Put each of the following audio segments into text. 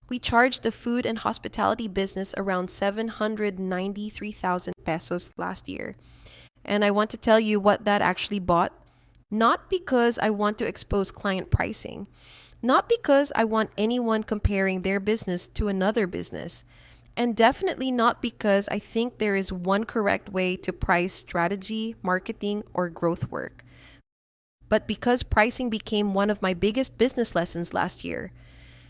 We charged the food and hospitality business around 793,000 pesos last year. And I want to tell you what that actually bought. Not because I want to expose client pricing, not because I want anyone comparing their business to another business, and definitely not because I think there is one correct way to price strategy, marketing, or growth work, but because pricing became one of my biggest business lessons last year.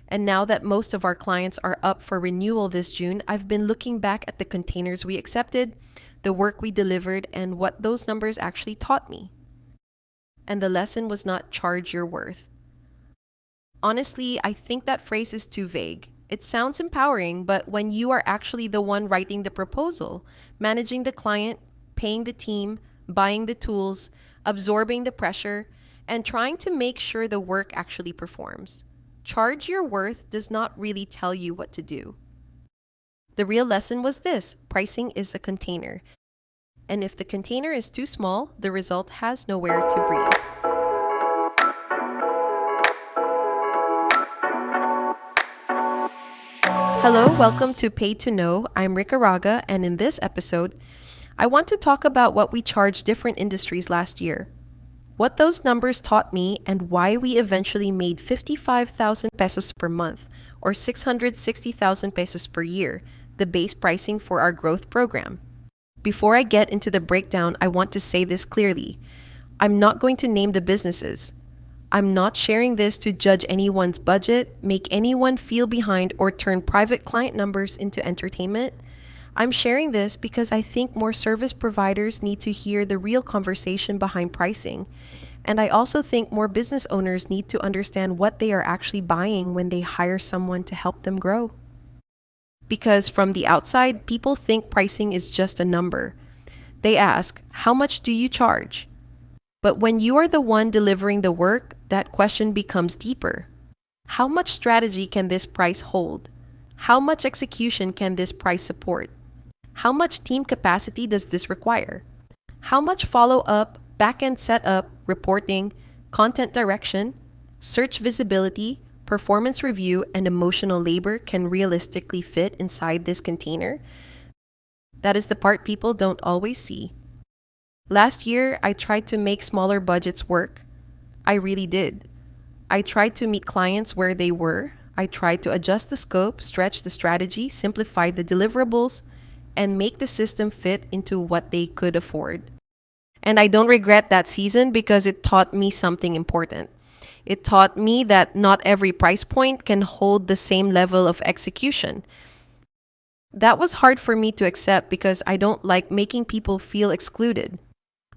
And now that most of our clients are up for renewal this June, I've been looking back at the containers we accepted, the work we delivered, and what those numbers actually taught me. And the lesson was not charge your worth. Honestly, I think that phrase is too vague. It sounds empowering, but when you are actually the one writing the proposal, managing the client, paying the team, buying the tools, absorbing the pressure, and trying to make sure the work actually performs, charge your worth does not really tell you what to do. The real lesson was this: pricing is a container. And if the container is too small, the result has nowhere to breathe. Hello, welcome to Pay to Know. I'm Ricka Raga, and in this episode, I want to talk about what we charged different industries last year, what those numbers taught me, and why we eventually made 55,000 pesos per month, or 660,000 pesos per year, the base pricing for our growth program. Before I get into the breakdown, I want to say this clearly. I'm not going to name the businesses. I'm not sharing this to judge anyone's budget, make anyone feel behind, or turn private client numbers into entertainment. I'm sharing this because I think more service providers need to hear the real conversation behind pricing. And I also think more business owners need to understand what they are actually buying when they hire someone to help them grow. Because from the outside, people think pricing is just a number. They ask, how much do you charge? But when you are the one delivering the work, that question becomes deeper. How much strategy can this price hold? How much execution can this price support? How much team capacity does this require? How much follow-up, back-end setup, reporting, content direction, search visibility, performance review, and emotional labor can realistically fit inside this container? That is the part people don't always see. Last year, I tried to make smaller budgets work. I really did. I tried to meet clients where they were. I tried to adjust the scope, stretch the strategy, simplify the deliverables, and make the system fit into what they could afford. And I don't regret that season because it taught me something important. It taught me that not every price point can hold the same level of execution. That was hard for me to accept because I don't like making people feel excluded.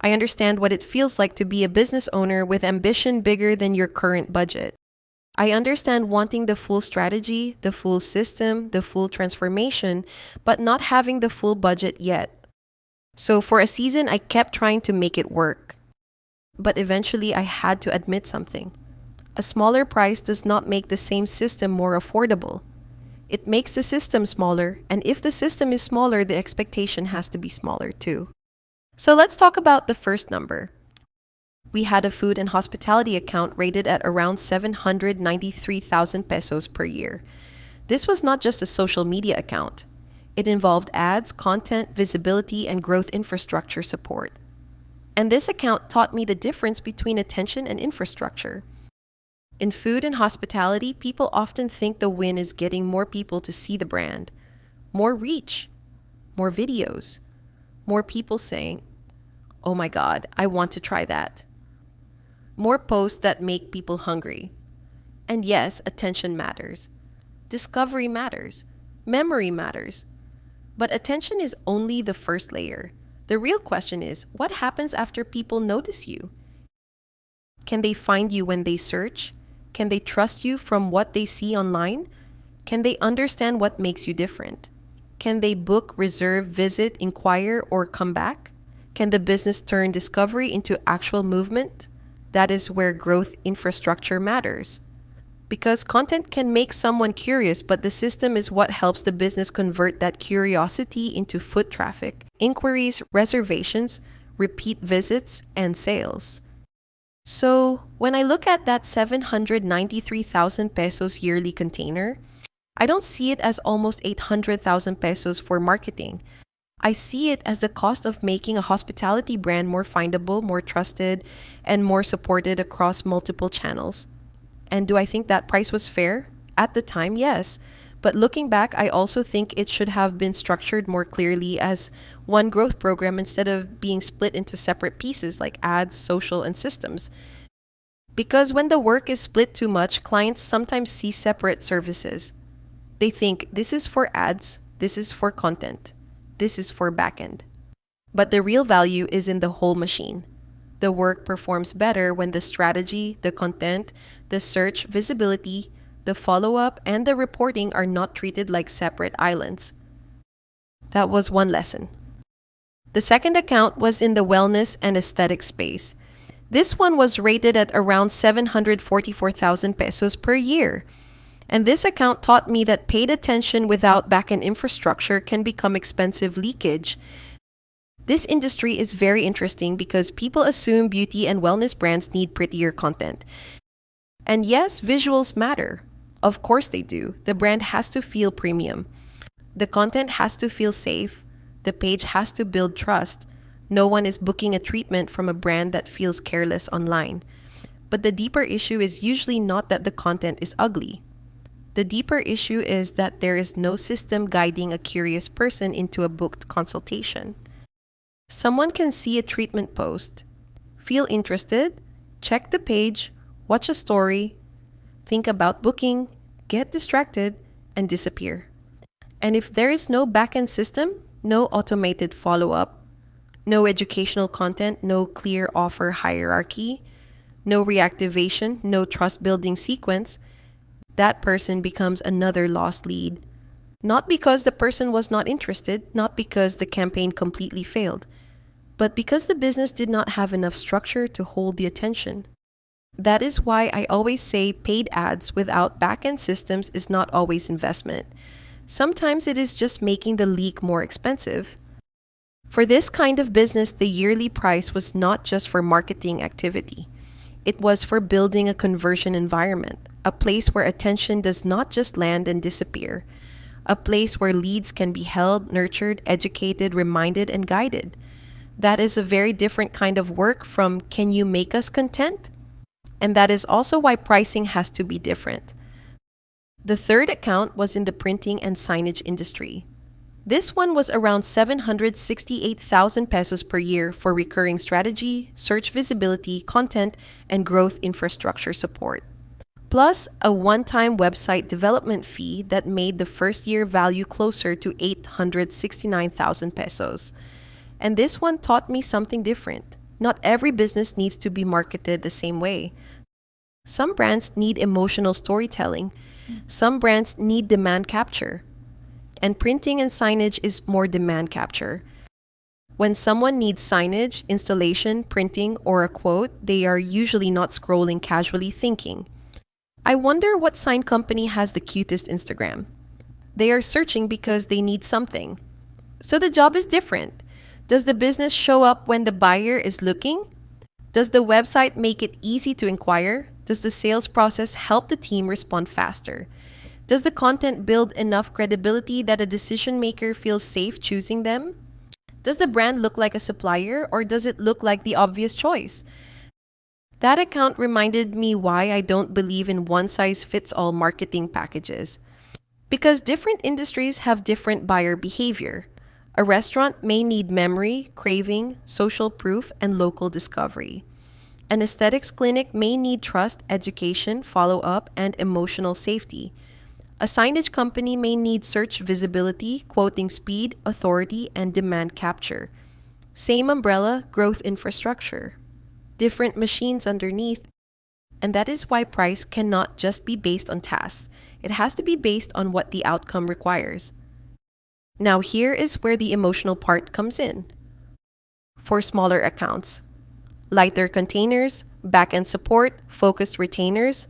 I understand what it feels like to be a business owner with ambition bigger than your current budget. I understand wanting the full strategy, the full system, the full transformation, but not having the full budget yet. So for a season, I kept trying to make it work. But eventually, I had to admit something. A smaller price does not make the same system more affordable. It makes the system smaller, and if the system is smaller, the expectation has to be smaller too. So let's talk about the first number. We had a food and hospitality account rated at around 793,000 pesos per year. This was not just a social media account. It involved ads, content, visibility, and growth infrastructure support. And this account taught me the difference between attention and infrastructure. In food and hospitality, people often think the win is getting more people to see the brand, more reach, more videos, more people saying, "Oh my God, I want to try that." More posts that make people hungry. And yes, attention matters. Discovery matters. Memory matters. But attention is only the first layer. The real question is, what happens after people notice you? Can they find you when they search? Can they trust you from what they see online? Can they understand what makes you different? Can they book, reserve, visit, inquire, or come back? Can the business turn discovery into actual movement? That is where growth infrastructure matters. Because content can make someone curious, but the system is what helps the business convert that curiosity into foot traffic, inquiries, reservations, repeat visits, and sales. So, when I look at that 793,000 pesos yearly container, I don't see it as almost 800,000 pesos for marketing. I see it as the cost of making a hospitality brand more findable, more trusted, and more supported across multiple channels. And do I think that price was fair? At the time, yes. But looking back, I also think it should have been structured more clearly as one growth program instead of being split into separate pieces like ads, social, and systems. Because when the work is split too much, clients sometimes see separate services. They think this is for ads, this is for content, this is for backend. But the real value is in the whole machine. The work performs better when the strategy, the content, the search visibility, the follow up, and the reporting are not treated like separate islands. That was one lesson. The second account was in the wellness and aesthetic space. This one was rated at around 744,000 pesos per year. And this account taught me that paid attention without backend infrastructure can become expensive leakage. This industry is very interesting because people assume beauty and wellness brands need prettier content. And yes, visuals matter. Of course they do. The brand has to feel premium. The content has to feel safe. The page has to build trust. No one is booking a treatment from a brand that feels careless online. But the deeper issue is usually not that the content is ugly. The deeper issue is that there is no system guiding a curious person into a booked consultation. Someone can see a treatment post, feel interested, check the page, watch a story, think about booking, get distracted, and disappear. And if there is no backend system, no automated follow-up, no educational content, no clear offer hierarchy, no reactivation, no trust-building sequence, that person becomes another lost lead. Not because the person was not interested, not because the campaign completely failed, but because the business did not have enough structure to hold the attention. That is why I always say paid ads without back-end systems is not always investment. Sometimes it is just making the leak more expensive. For this kind of business, the yearly price was not just for marketing activity. It was for building a conversion environment, a place where attention does not just land and disappear, a place where leads can be held, nurtured, educated, reminded, and guided. That is a very different kind of work from "can you make us content?" And that is also why pricing has to be different. The third account was in the printing and signage industry. This one was around 768,000 pesos per year for recurring strategy, search visibility, content, and growth infrastructure support. Plus a one-time website development fee that made the first year value closer to 869,000 pesos. And this one taught me something different. Not every business needs to be marketed the same way. Some brands need emotional storytelling. Some brands need demand capture. And printing and signage is more demand capture. When someone needs signage, installation, printing, or a quote, they are usually not scrolling casually thinking, "I wonder what sign company has the cutest Instagram." They are searching because they need something. So the job is different. Does the business show up when the buyer is looking? Does the website make it easy to inquire? Does the sales process help the team respond faster? Does the content build enough credibility that a decision maker feels safe choosing them? Does the brand look like a supplier, or does it look like the obvious choice? That account reminded me why I don't believe in one-size-fits-all marketing packages. Because different industries have different buyer behavior. A restaurant may need memory, craving, social proof, and local discovery. An aesthetics clinic may need trust, education, follow-up, and emotional safety. A signage company may need search visibility, quoting speed, authority, and demand capture. Same umbrella, growth infrastructure. Different machines underneath. And that is why price cannot just be based on tasks. It has to be based on what the outcome requires. Now here is where the emotional part comes in. For smaller accounts, lighter containers, back-end support, focused retainers,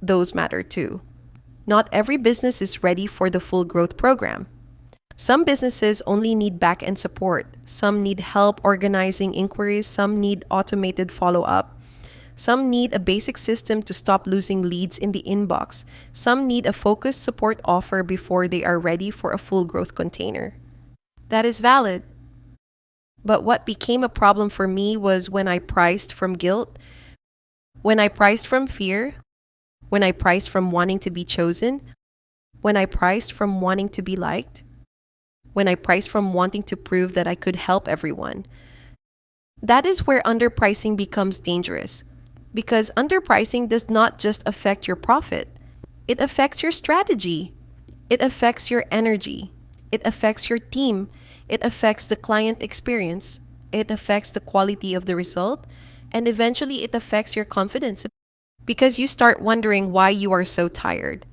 those matter too. Not every business is ready for the full growth program. Some businesses only need back-end support. Some need help organizing inquiries. Some need automated follow-up. Some need a basic system to stop losing leads in the inbox. Some need a focused support offer before they are ready for a full growth container. That is valid. But what became a problem for me was when I priced from guilt, when I priced from fear, when I priced from wanting to be chosen, when I priced from wanting to be liked, when I priced from wanting to prove that I could help everyone. That is where underpricing becomes dangerous. Because underpricing does not just affect your profit, it affects your strategy, it affects your energy, it affects your team, it affects the client experience, it affects the quality of the result, and eventually it affects your confidence. Because you start wondering why you are so tired,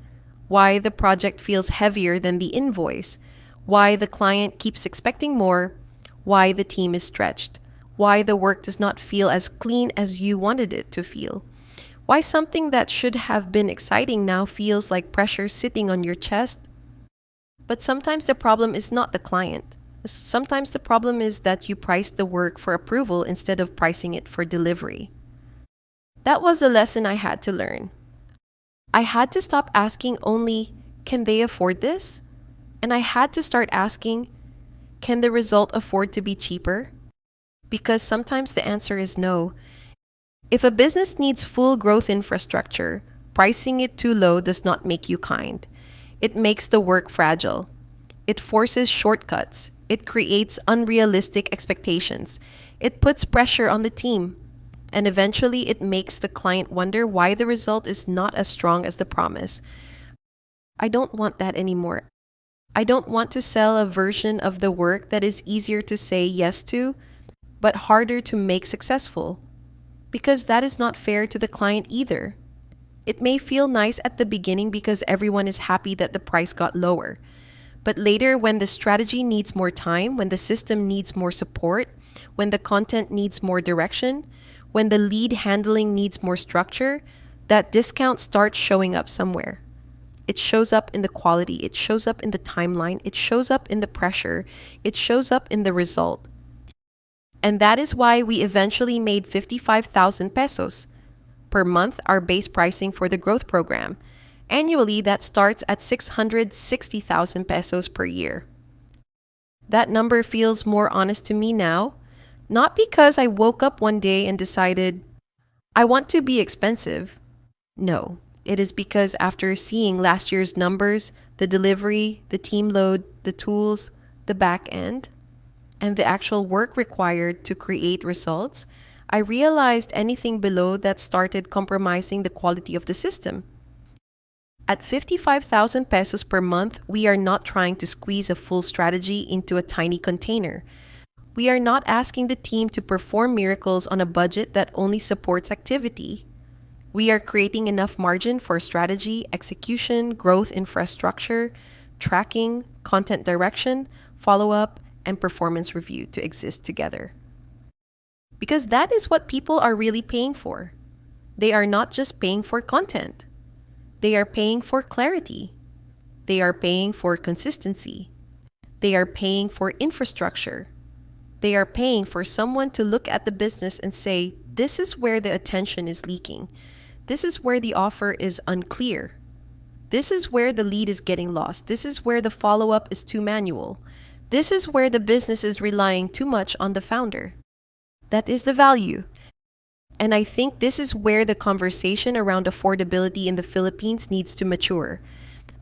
why the project feels heavier than the invoice, why the client keeps expecting more, why the team is stretched, why the work does not feel as clean as you wanted it to feel, why something that should have been exciting now feels like pressure sitting on your chest. But sometimes the problem is not the client. Sometimes the problem is that you priced the work for approval instead of pricing it for delivery. That was the lesson I had to learn. I had to stop asking only, can they afford this? And I had to start asking, can the result afford to be cheaper? Because sometimes the answer is no. If a business needs full growth infrastructure, pricing it too low does not make you kind. It makes the work fragile. It forces shortcuts. It creates unrealistic expectations. It puts pressure on the team. And eventually it makes the client wonder why the result is not as strong as the promise. I don't want that anymore. I don't want to sell a version of the work that is easier to say yes to, but harder to make successful. Because that is not fair to the client either. It may feel nice at the beginning because everyone is happy that the price got lower. But later, when the strategy needs more time, when the system needs more support, when the content needs more direction, when the lead handling needs more structure, that discount starts showing up somewhere. It shows up in the quality, it shows up in the timeline, it shows up in the pressure, it shows up in the result. And that is why we eventually made 55,000 pesos per month, our base pricing for the growth program. Annually, that starts at 660,000 pesos per year. That number feels more honest to me now, not because I woke up one day and decided, I want to be expensive. No, it is because after seeing last year's numbers, the delivery, the team load, the tools, the back end, and the actual work required to create results, I realized anything below that started compromising the quality of the system. At 55,000 pesos per month, we are not trying to squeeze a full strategy into a tiny container. We are not asking the team to perform miracles on a budget that only supports activity. We are creating enough margin for strategy, execution, growth infrastructure, tracking, content direction, follow-up, and performance review to exist together. Because that is what people are really paying for. They are not just paying for content. They are paying for clarity. They are paying for consistency. They are paying for infrastructure. They are paying for someone to look at the business and say, this is where the attention is leaking. This is where the offer is unclear. This is where the lead is getting lost. This is where the follow-up is too manual. This is where the business is relying too much on the founder. That is the value. And I think this is where the conversation around affordability in the Philippines needs to mature.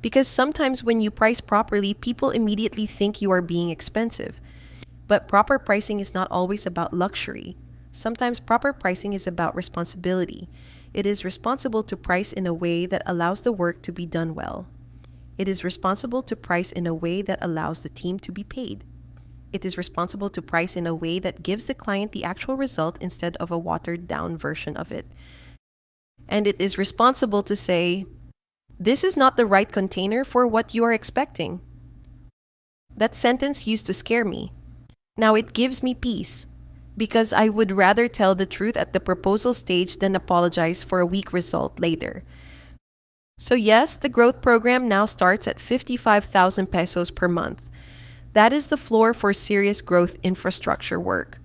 Because sometimes when you price properly, people immediately think you are being expensive. But proper pricing is not always about luxury. Sometimes proper pricing is about responsibility. It is responsible to price in a way that allows the work to be done well. It is responsible to price in a way that allows the team to be paid. It is responsible to price in a way that gives the client the actual result instead of a watered-down version of it. And it is responsible to say, this is not the right container for what you are expecting. That sentence used to scare me. Now it gives me peace, because I would rather tell the truth at the proposal stage than apologize for a weak result later. So yes, the growth program now starts at 55,000 pesos per month. That is the floor for serious growth infrastructure work.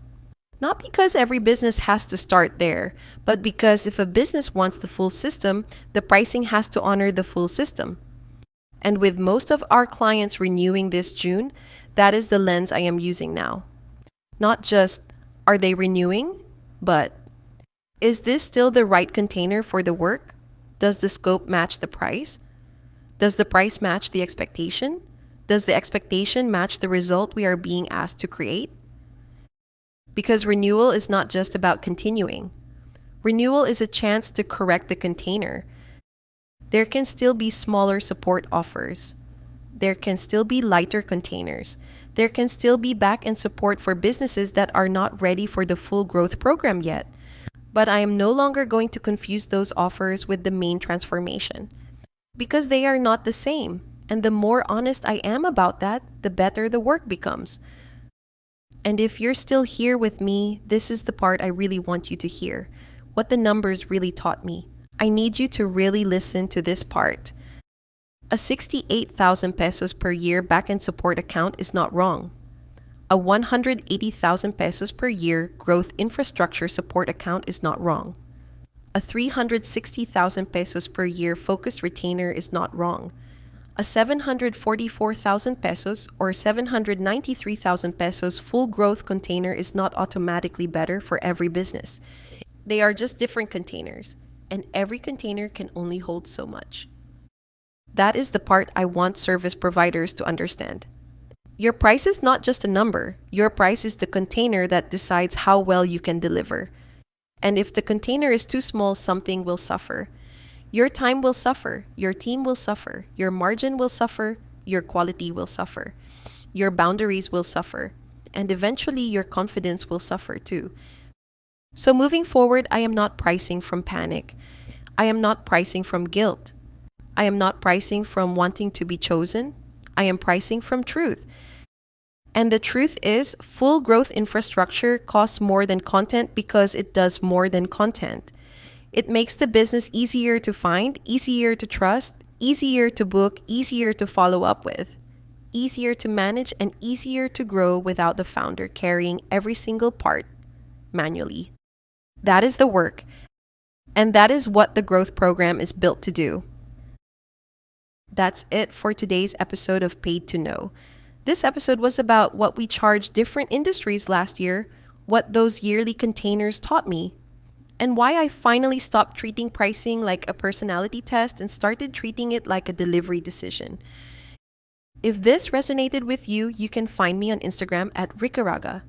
Not because every business has to start there, but because if a business wants the full system, the pricing has to honor the full system. And with most of our clients renewing this June, that is the lens I am using now. Not just, are they renewing? But, is this still the right container for the work? Does the scope match the price? Does the price match the expectation? Does the expectation match the result we are being asked to create? Because renewal is not just about continuing. Renewal is a chance to correct the container. There can still be smaller support offers. There can still be lighter containers. There can still be back-end support for businesses that are not ready for the full growth program yet. But I am no longer going to confuse those offers with the main transformation. Because they are not the same. And the more honest I am about that, the better the work becomes. And if you're still here with me, this is the part I really want you to hear. What the numbers really taught me. I need you to really listen to this part. A 68,000 pesos per year back-end support account is not wrong. A 180,000 pesos per year growth infrastructure support account is not wrong. A 360,000 pesos per year focused retainer is not wrong. A 744,000 pesos or 793,000 pesos full growth container is not automatically better for every business. They are just different containers, and every container can only hold so much. That is the part I want service providers to understand. Your price is not just a number. Your price is the container that decides how well you can deliver. And if the container is too small, something will suffer. Your time will suffer, your team will suffer, your margin will suffer, your quality will suffer, your boundaries will suffer, and eventually your confidence will suffer too. So moving forward, I am not pricing from panic. I am not pricing from guilt. I am not pricing from wanting to be chosen. I am pricing from truth. And the truth is, full growth infrastructure costs more than content because it does more than content. It makes the business easier to find, easier to trust, easier to book, easier to follow up with, easier to manage, and easier to grow without the founder carrying every single part manually. That is the work, and that is what the growth program is built to do. That's it for today's episode of Paid to Know. This episode was about what we charged different industries last year, what those yearly containers taught me, and why I finally stopped treating pricing like a personality test and started treating it like a delivery decision. If this resonated with you, you can find me on Instagram at Ricka Raga.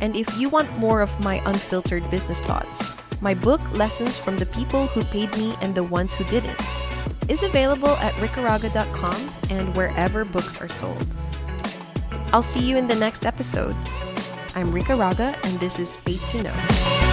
And if you want more of my unfiltered business thoughts, my book, Lessons from the People Who Paid Me and the Ones Who Didn't, is available at rickaraga.com and wherever books are sold. I'll see you in the next episode. I'm Ricka Raga, and this is Paid to Know.